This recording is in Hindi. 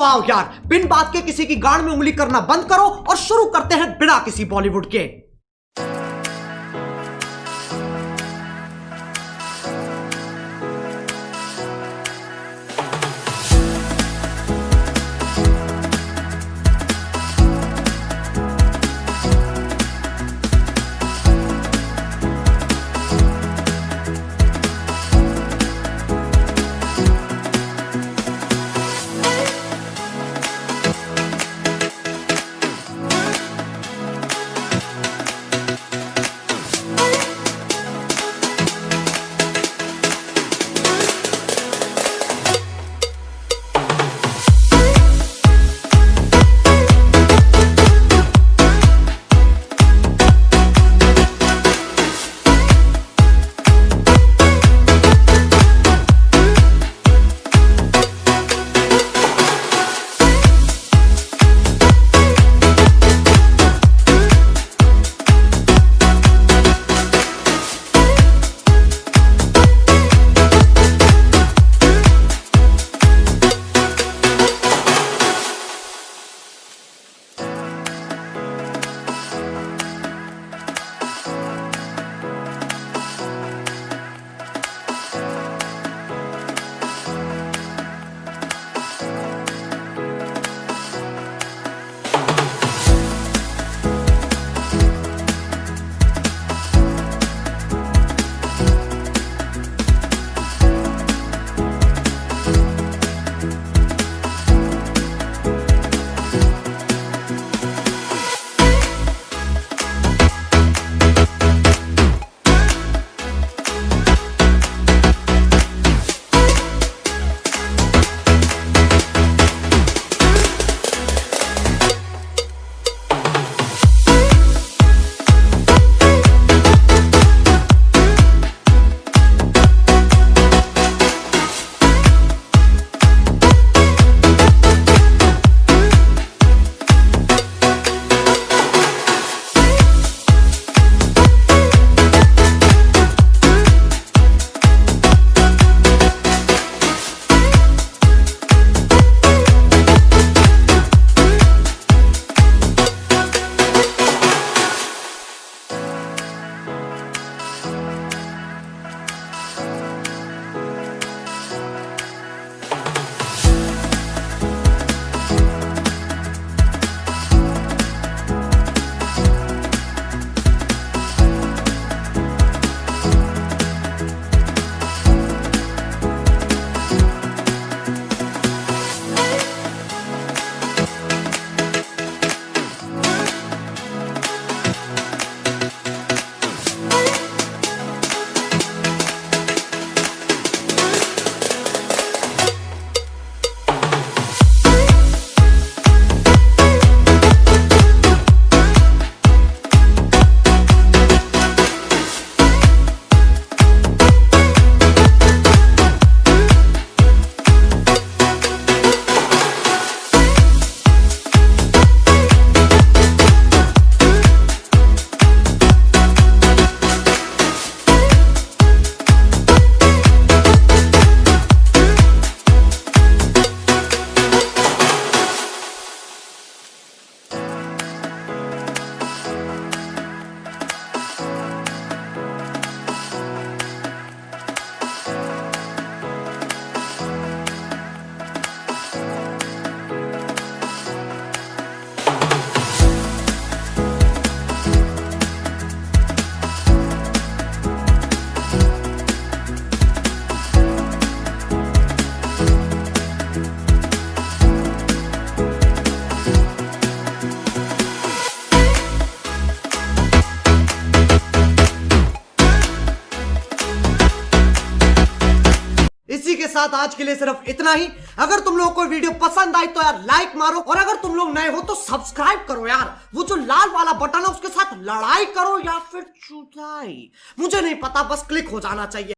आओ यार, बिन बात के किसी की गांड में उंगली करना बंद करो और शुरू करते हैं बिना किसी बॉलीवुड के। इसी के साथ आज के लिए सिर्फ इतना ही। अगर तुम लोगों को वीडियो पसंद आई तो यार लाइक मारो, और अगर तुम लोग नए हो तो सब्सक्राइब करो यार। वो जो लाल वाला बटन है उसके साथ लड़ाई करो या फिर चुदाई, मुझे नहीं पता, बस क्लिक हो जाना चाहिए।